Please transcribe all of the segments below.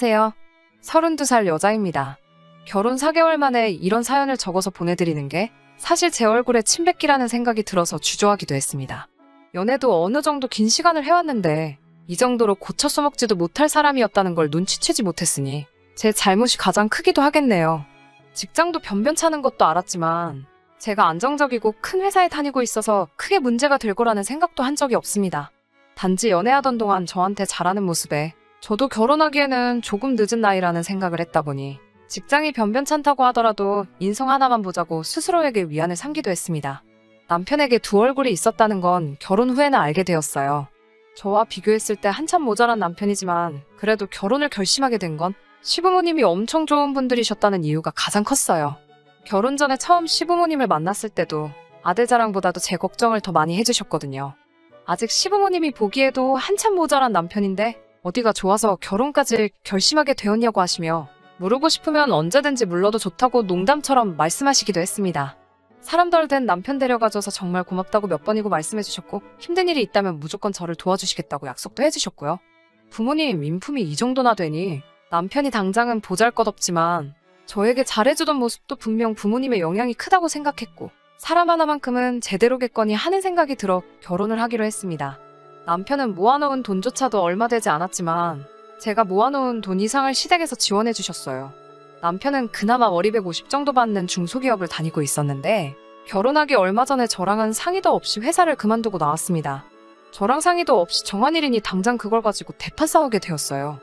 안녕하세요. 32살 여자입니다. 결혼 4개월 만에 이런 사연을 적어서 보내드리는 게 사실 제 얼굴에 침 뱉기라는 생각이 들어서 주저하기도 했습니다. 연애도 어느 정도 긴 시간을 해왔는데 이 정도로 고쳐 써먹지도 못할 사람이었다는 걸 눈치채지 못했으니 제 잘못이 가장 크기도 하겠네요. 직장도 변변찮은 것도 알았지만 제가 안정적이고 큰 회사에 다니고 있어서 크게 문제가 될 거라는 생각도 한 적이 없습니다. 단지 연애하던 동안 저한테 잘하는 모습에 저도 결혼하기에는 조금 늦은 나이라는 생각을 했다 보니 직장이 변변찮다고 하더라도 인성 하나만 보자고 스스로에게 위안을 삼기도 했습니다. 남편에게 두 얼굴이 있었다는 건 결혼 후에는 알게 되었어요. 저와 비교했을 때 한참 모자란 남편이지만 그래도 결혼을 결심하게 된 건 시부모님이 엄청 좋은 분들이셨다는 이유가 가장 컸어요. 결혼 전에 처음 시부모님을 만났을 때도 아들 자랑보다도 제 걱정을 더 많이 해주셨거든요. 아직 시부모님이 보기에도 한참 모자란 남편인데 어디가 좋아서 결혼까지 결심하게 되었냐고 하시며 물르고 싶으면 언제든지 물러도 좋다고 농담처럼 말씀하시기도 했습니다. 사람 덜 된 남편 데려가줘서 정말 고맙다고 몇 번이고 말씀해주셨고 힘든 일이 있다면 무조건 저를 도와주시겠다고 약속도 해주셨고요. 부모님 인품이 이 정도나 되니 남편이 당장은 보잘것없지만 저에게 잘해주던 모습도 분명 부모님의 영향이 크다고 생각했고 사람 하나만큼은 제대로겠거니 하는 생각이 들어 결혼을 하기로 했습니다. 남편은 모아놓은 돈조차도 얼마 되지 않았지만 제가 모아놓은 돈 이상을 시댁에서 지원해 주셨어요. 남편은 그나마 월입 150 정도 받는 중소기업을 다니고 있었는데 결혼하기 얼마 전에 저랑은 상의도 없이 회사를 그만두고 나왔습니다. 저랑 상의도 없이 정한 일이니 당장 그걸 가지고 대판 싸우게 되었어요.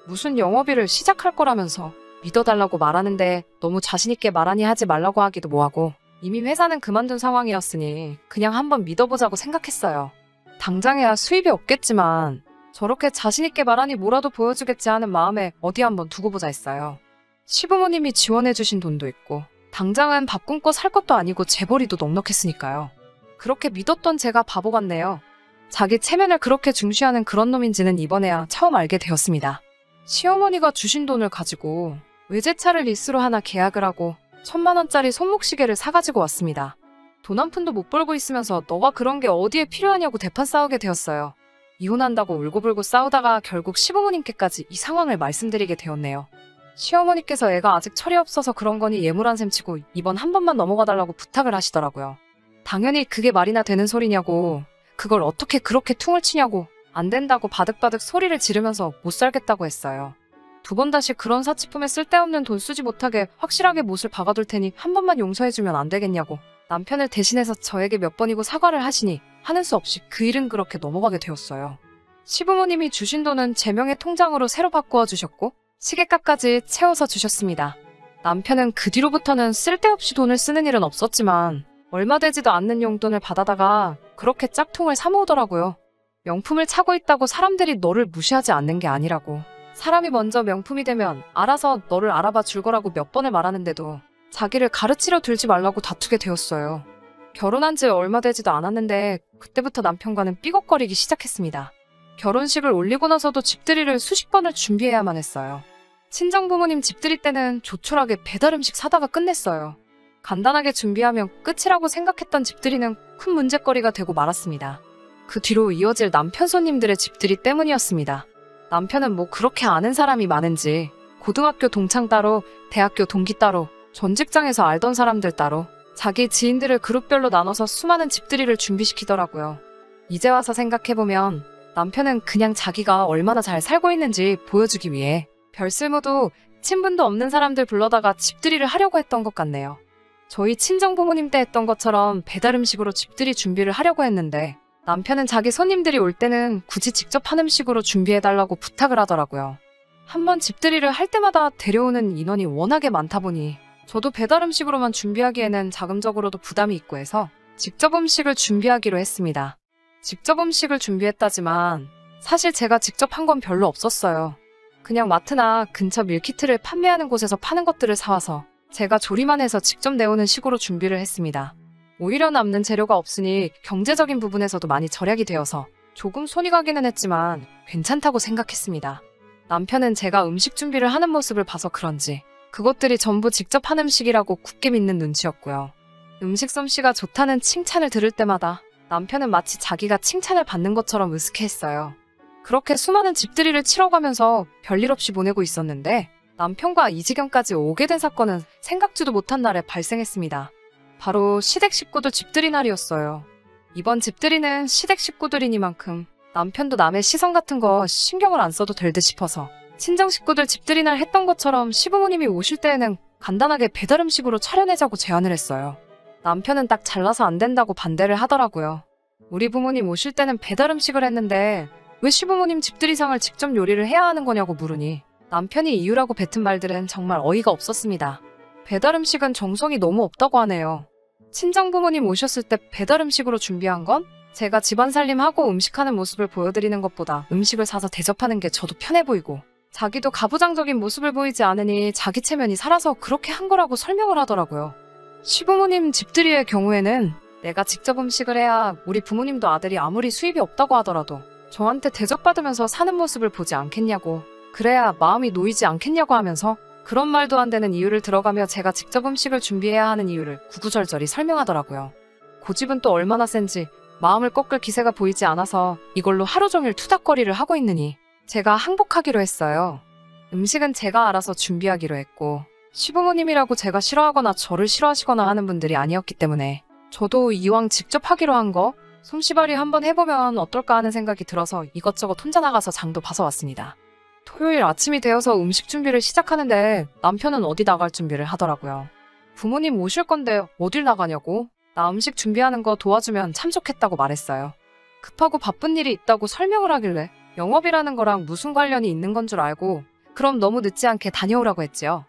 무슨 영업일을 시작할 거라면서 믿어달라고 말하는데 너무 자신있게 말하니 하지 말라고 하기도 뭐하고 이미 회사는 그만둔 상황이었으니 그냥 한번 믿어보자고 생각했어요. 당장에야 수입이 없겠지만 저렇게 자신있게 말하니 뭐라도 보여주겠지 하는 마음에 어디 한번 두고 보자 했어요. 시부모님이 지원해주신 돈도 있고 당장은 밥 굶고 살 것도 아니고 재벌이도 넉넉했으니까요. 그렇게 믿었던 제가 바보 같네요. 자기 체면을 그렇게 중시하는 그런 놈인지는 이번에야 처음 알게 되었습니다. 시어머니가 주신 돈을 가지고 외제차를 리스로 하나 계약을 하고 1000만원짜리 손목시계를 사가지고 왔습니다. 돈 한 푼도 못 벌고 있으면서 너가 그런 게 어디에 필요하냐고 대판 싸우게 되었어요. 이혼한다고 울고불고 싸우다가 결국 시부모님께까지 이 상황을 말씀드리게 되었네요. 시어머니께서 애가 아직 철이 없어서 그런 거니 예물한 셈 치고 이번 한 번만 넘어가달라고 부탁을 하시더라고요. 당연히 그게 말이나 되는 소리냐고, 그걸 어떻게 그렇게 퉁을 치냐고, 안 된다고 바득바득 소리를 지르면서 못 살겠다고 했어요. 두 번 다시 그런 사치품에 쓸데없는 돈 쓰지 못하게 확실하게 못을 박아둘 테니 한 번만 용서해주면 안 되겠냐고 남편을 대신해서 저에게 몇 번이고 사과를 하시니 하는 수 없이 그 일은 그렇게 넘어가게 되었어요. 시부모님이 주신 돈은 제 명의 통장으로 새로 바꾸어 주셨고 시계값까지 채워서 주셨습니다. 남편은 그 뒤로부터는 쓸데없이 돈을 쓰는 일은 없었지만 얼마 되지도 않는 용돈을 받아다가 그렇게 짝퉁을 사 모으더라고요. 명품을 차고 있다고 사람들이 너를 무시하지 않는 게 아니라고. 사람이 먼저 명품이 되면 알아서 너를 알아봐 줄 거라고 몇 번을 말하는데도 자기를 가르치려 들지 말라고 다투게 되었어요. 결혼한 지 얼마 되지도 않았는데 그때부터 남편과는 삐걱거리기 시작했습니다. 결혼식을 올리고 나서도 집들이를 수십 번을 준비해야만 했어요. 친정부모님 집들이 때는 조촐하게 배달음식 사다가 끝냈어요. 간단하게 준비하면 끝이라고 생각했던 집들이는 큰 문제거리가 되고 말았습니다. 그 뒤로 이어질 남편 손님들의 집들이 때문이었습니다. 남편은 뭐 그렇게 아는 사람이 많은지 고등학교 동창 따로, 대학교 동기 따로, 전 직장에서 알던 사람들 따로 자기 지인들을 그룹별로 나눠서 수많은 집들이를 준비시키더라고요. 이제 와서 생각해보면 남편은 그냥 자기가 얼마나 잘 살고 있는지 보여주기 위해 별쓸모도 친분도 없는 사람들 불러다가 집들이를 하려고 했던 것 같네요. 저희 친정부모님 때 했던 것처럼 배달음식으로 집들이 준비를 하려고 했는데 남편은 자기 손님들이 올 때는 굳이 직접 한 음식으로 준비해달라고 부탁을 하더라고요. 한번 집들이를 할 때마다 데려오는 인원이 워낙에 많다 보니 저도 배달 음식으로만 준비하기에는 자금적으로도 부담이 있고 해서 직접 음식을 준비하기로 했습니다. 직접 음식을 준비했다지만 사실 제가 직접 한 건 별로 없었어요. 그냥 마트나 근처 밀키트를 판매하는 곳에서 파는 것들을 사와서 제가 조리만 해서 직접 내오는 식으로 준비를 했습니다. 오히려 남는 재료가 없으니 경제적인 부분에서도 많이 절약이 되어서 조금 손이 가기는 했지만 괜찮다고 생각했습니다. 남편은 제가 음식 준비를 하는 모습을 봐서 그런지 그것들이 전부 직접 한 음식이라고 굳게 믿는 눈치였고요. 음식 솜씨가 좋다는 칭찬을 들을 때마다 남편은 마치 자기가 칭찬을 받는 것처럼 으스케했어요. 그렇게 수많은 집들이를 치러가면서 별일 없이 보내고 있었는데 남편과 이 지경까지 오게 된 사건은 생각지도 못한 날에 발생했습니다. 바로 시댁 식구들 집들이 날이었어요. 이번 집들이는 시댁 식구들이니만큼 남편도 남의 시선 같은 거 신경을 안 써도 될 듯 싶어서 친정 식구들 집들이 날 했던 것처럼 시부모님이 오실 때에는 간단하게 배달 음식으로 차려내자고 제안을 했어요. 남편은 딱 잘라서 안 된다고 반대를 하더라고요. 우리 부모님 오실 때는 배달 음식을 했는데 왜 시부모님 집들이상을 직접 요리를 해야 하는 거냐고 물으니 남편이 이유라고 뱉은 말들은 정말 어이가 없었습니다. 배달 음식은 정성이 너무 없다고 하네요. 친정 부모님 오셨을 때 배달 음식으로 준비한 건 제가 집안 살림하고 음식하는 모습을 보여드리는 것보다 음식을 사서 대접하는 게 저도 편해 보이고 자기도 가부장적인 모습을 보이지 않으니 자기 체면이 살아서 그렇게 한 거라고 설명을 하더라고요. 시부모님 집들이의 경우에는 내가 직접 음식을 해야 우리 부모님도 아들이 아무리 수입이 없다고 하더라도 저한테 대접받으면서 사는 모습을 보지 않겠냐고, 그래야 마음이 놓이지 않겠냐고 하면서 그런 말도 안 되는 이유를 들어가며 제가 직접 음식을 준비해야 하는 이유를 구구절절히 설명하더라고요. 고집은 또 얼마나 센지 마음을 꺾을 기세가 보이지 않아서 이걸로 하루 종일 투닥거리를 하고 있느니 제가 항복하기로 했어요. 음식은 제가 알아서 준비하기로 했고 시부모님이라고 제가 싫어하거나 저를 싫어하시거나 하는 분들이 아니었기 때문에 저도 이왕 직접 하기로 한 거 솜씨발이 한번 해보면 어떨까 하는 생각이 들어서 이것저것 혼자 나가서 장도 봐서 왔습니다. 토요일 아침이 되어서 음식 준비를 시작하는데 남편은 어디 나갈 준비를 하더라고요. 부모님 오실 건데 어딜 나가냐고, 나 음식 준비하는 거 도와주면 참 좋겠다고 말했어요. 급하고 바쁜 일이 있다고 설명을 하길래 영업이라는 거랑 무슨 관련이 있는 건 줄 알고 그럼 너무 늦지 않게 다녀오라고 했지요.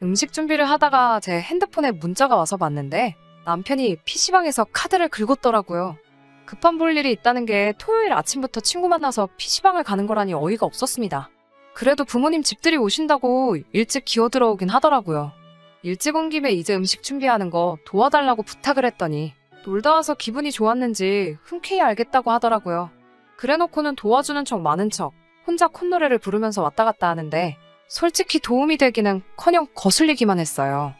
음식 준비를 하다가 제 핸드폰에 문자가 와서 봤는데 남편이 PC방에서 카드를 긁었더라고요. 급한 볼 일이 있다는 게 토요일 아침부터 친구 만나서 PC방을 가는 거라니 어이가 없었습니다. 그래도 부모님 집들이 오신다고 일찍 기어들어오긴 하더라고요. 일찍 온 김에 이제 음식 준비하는 거 도와달라고 부탁을 했더니 놀다 와서 기분이 좋았는지 흔쾌히 알겠다고 하더라고요. 그래놓고는 도와주는 척 많은 척 혼자 콧노래를 부르면서 왔다 갔다 하는데 솔직히 도움이 되기는커녕 거슬리기만 했어요.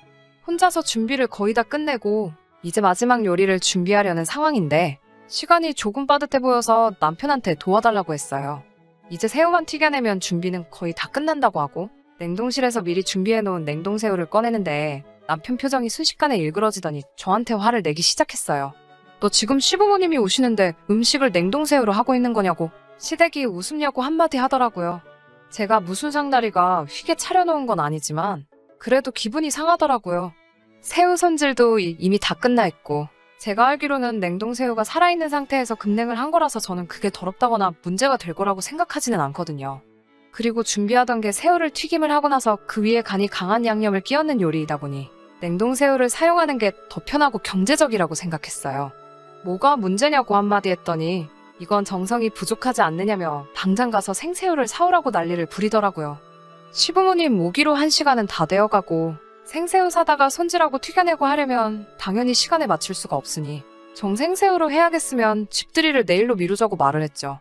혼자서 준비를 거의 다 끝내고 이제 마지막 요리를 준비하려는 상황인데 시간이 조금 빠듯해 보여서 남편한테 도와달라고 했어요. 이제 새우만 튀겨내면 준비는 거의 다 끝난다고 하고 냉동실에서 미리 준비해놓은 냉동새우를 꺼내는데 남편 표정이 순식간에 일그러지더니 저한테 화를 내기 시작했어요. 너 지금 시부모님이 오시는데 음식을 냉동새우로 하고 있는 거냐고, 시댁이 웃음냐고 한마디 하더라고요. 제가 무슨 상다리가 휘게 차려놓은 건 아니지만 그래도 기분이 상하더라고요. 새우 손질도 이미 다 끝나 있고 제가 알기로는 냉동새우가 살아있는 상태에서 급냉을 한 거라서 저는 그게 더럽다거나 문제가 될 거라고 생각하지는 않거든요. 그리고 준비하던 게 새우를 튀김을 하고 나서 그 위에 간이 강한 양념을 끼얹는 요리이다 보니 냉동새우를 사용하는 게 더 편하고 경제적이라고 생각했어요. 뭐가 문제냐고 한마디 했더니 이건 정성이 부족하지 않느냐며 당장 가서 생새우를 사오라고 난리를 부리더라고요. 시부모님 오기로 한 시간은 다 되어가고 생새우 사다가 손질하고 튀겨내고 하려면 당연히 시간에 맞출 수가 없으니 정생새우로 해야겠으면 집들이를 내일로 미루자고 말을 했죠.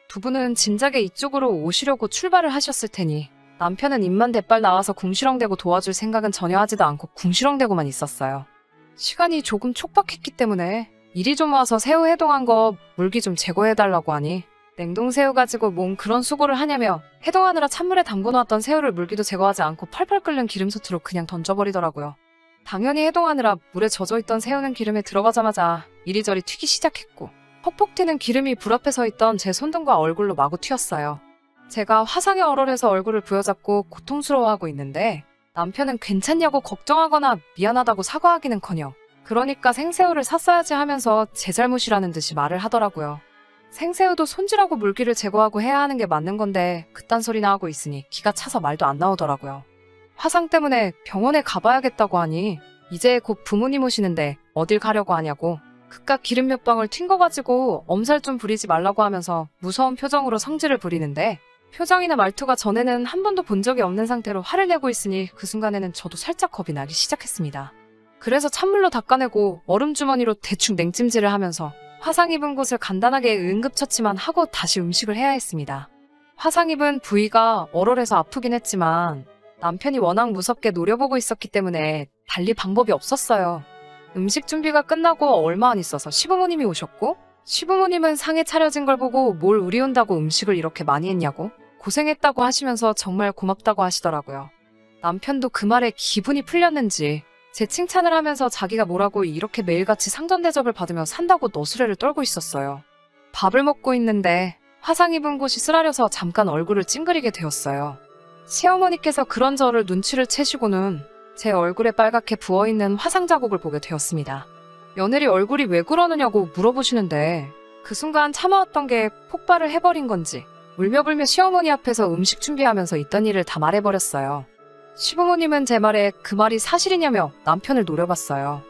두 분은 진작에 이쪽으로 오시려고 출발을 하셨을 테니 남편은 입만 대빨 나와서 궁시렁대고 도와줄 생각은 전혀 하지도 않고 궁시렁대고만 있었어요. 시간이 조금 촉박했기 때문에 일이 좀 와서 새우 해동한 거 물기 좀 제거해달라고 하니 냉동새우 가지고 뭔 그런 수고를 하냐며 해동하느라 찬물에 담궈놓았던 새우를 물기도 제거하지 않고 팔팔 끓는 기름솥으로 그냥 던져버리더라고요. 당연히 해동하느라 물에 젖어있던 새우는 기름에 들어가자마자 이리저리 튀기 시작했고 퍽퍽 튀는 기름이 불 앞에 서 있던 제 손등과 얼굴로 마구 튀었어요. 제가 화상에 얼얼해서 얼굴을 부여잡고 고통스러워하고 있는데 남편은 괜찮냐고 걱정하거나 미안하다고 사과하기는커녕 그러니까 생새우를 샀어야지 하면서 제 잘못이라는 듯이 말을 하더라고요. 생새우도 손질하고 물기를 제거하고 해야 하는 게 맞는 건데 그딴 소리나 하고 있으니 기가 차서 말도 안 나오더라고요. 화상 때문에 병원에 가봐야겠다고 하니 이제 곧 부모님 오시는데 어딜 가려고 하냐고 그깟 기름 몇 방울 튄 거 가지고 엄살 좀 부리지 말라고 하면서 무서운 표정으로 성질을 부리는데 표정이나 말투가 전에는 한 번도 본 적이 없는 상태로 화를 내고 있으니 그 순간에는 저도 살짝 겁이 나기 시작했습니다. 그래서 찬물로 닦아내고 얼음 주머니로 대충 냉찜질을 하면서 화상 입은 곳을 간단하게 응급처치만 하고 다시 음식을 해야 했습니다. 화상 입은 부위가 얼얼해서 아프긴 했지만 남편이 워낙 무섭게 노려보고 있었기 때문에 달리 방법이 없었어요. 음식 준비가 끝나고 얼마 안 있어서 시부모님이 오셨고 시부모님은 상에 차려진 걸 보고 뭘 우리 온다고 음식을 이렇게 많이 했냐고 고생했다고 하시면서 정말 고맙다고 하시더라고요. 남편도 그 말에 기분이 풀렸는지 제 칭찬을 하면서 자기가 뭐라고 이렇게 매일같이 상전 대접을 받으며 산다고 너스레를 떨고 있었어요. 밥을 먹고 있는데 화상 입은 곳이 쓰라려서 잠깐 얼굴을 찡그리게 되었어요. 시어머니께서 그런 저를 눈치를 채시고는 제 얼굴에 빨갛게 부어있는 화상 자국을 보게 되었습니다. 며느리 얼굴이 왜 그러느냐고 물어보시는데 그 순간 참아왔던 게 폭발을 해버린 건지 울며불며 시어머니 앞에서 음식 준비하면서 있던 일을 다 말해버렸어요. 시부모님은 제 말에 그 말이 사실이냐며 남편을 노려봤어요.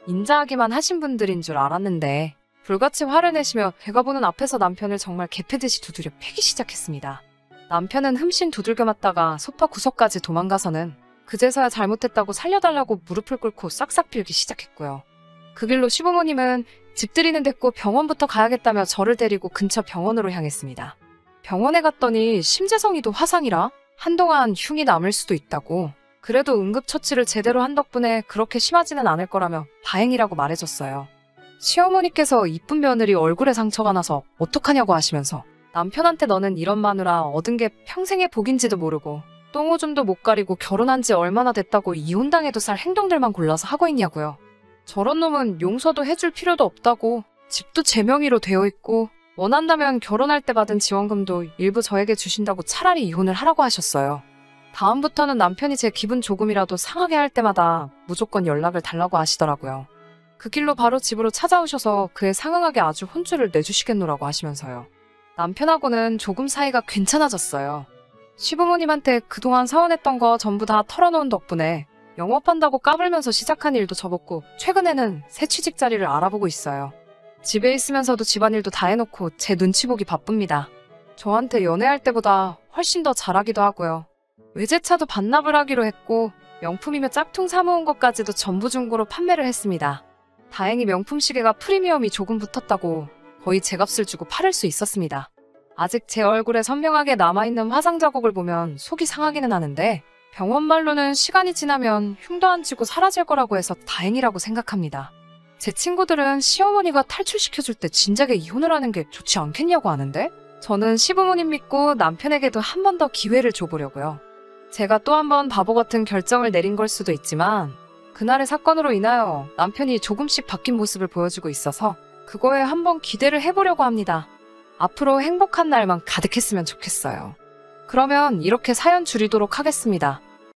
인자하기만 하신 분들인 줄 알았는데 불같이 화를 내시며 제가 보는 앞에서 남편을 정말 개패듯이 두드려 패기 시작했습니다. 남편은 흠씬 두들겨 맞다가 소파 구석까지 도망가서는 그제서야 잘못했다고 살려달라고 무릎을 꿇고 싹싹 빌기 시작했고요. 그 길로 시부모님은 집들이는 됐고 병원부터 가야겠다며 저를 데리고 근처 병원으로 향했습니다. 병원에 갔더니 심재성이도 화상이라 한동안 흉이 남을 수도 있다고, 그래도 응급처치를 제대로 한 덕분에 그렇게 심하지는 않을 거라며 다행이라고 말해줬어요. 시어머니께서 이쁜 며느리 얼굴에 상처가 나서 어떡하냐고 하시면서 남편한테 너는 이런 마누라 얻은 게 평생의 복인지도 모르고 똥오줌도 못 가리고 결혼한 지 얼마나 됐다고 이혼당해도 살 행동들만 골라서 하고 있냐고요. 저런 놈은 용서도 해줄 필요도 없다고, 집도 제 명의로 되어 있고 원한다면 결혼할 때 받은 지원금도 일부 저에게 주신다고 차라리 이혼을 하라고 하셨어요. 다음부터는 남편이 제 기분 조금이라도 상하게 할 때마다 무조건 연락을 달라고 하시더라고요. 그 길로 바로 집으로 찾아오셔서 그에 상응하게 아주 혼쭐을 내주시겠노라고 하시면서요. 남편하고는 조금 사이가 괜찮아졌어요. 시부모님한테 그동안 서운했던 거 전부 다 털어놓은 덕분에 영업한다고 까불면서 시작한 일도 접었고 최근에는 새 취직 자리를 알아보고 있어요. 집에 있으면서도 집안일도 다 해놓고 제 눈치 보기 바쁩니다. 저한테 연애할 때보다 훨씬 더 잘하기도 하고요. 외제차도 반납을 하기로 했고 명품이며 짝퉁 사모은 것까지도 전부 중고로 판매를 했습니다. 다행히 명품 시계가 프리미엄이 조금 붙었다고 거의 제 값을 주고 팔을 수 있었습니다. 아직 제 얼굴에 선명하게 남아있는 화상 자국을 보면 속이 상하기는 하는데 병원 말로는 시간이 지나면 흉도 안 지고 사라질 거라고 해서 다행이라고 생각합니다. 제 친구들은 시어머니가 탈출시켜줄 때 진작에 이혼을 하는 게 좋지 않겠냐고 하는데 저는 시부모님 믿고 남편에게도 한 번 더 기회를 줘보려고요. 제가 또 한 번 바보 같은 결정을 내린 걸 수도 있지만 그날의 사건으로 인하여 남편이 조금씩 바뀐 모습을 보여주고 있어서 그거에 한번 기대를 해보려고 합니다. 앞으로 행복한 날만 가득했으면 좋겠어요. 그러면 이렇게 사연 줄이도록 하겠습니다.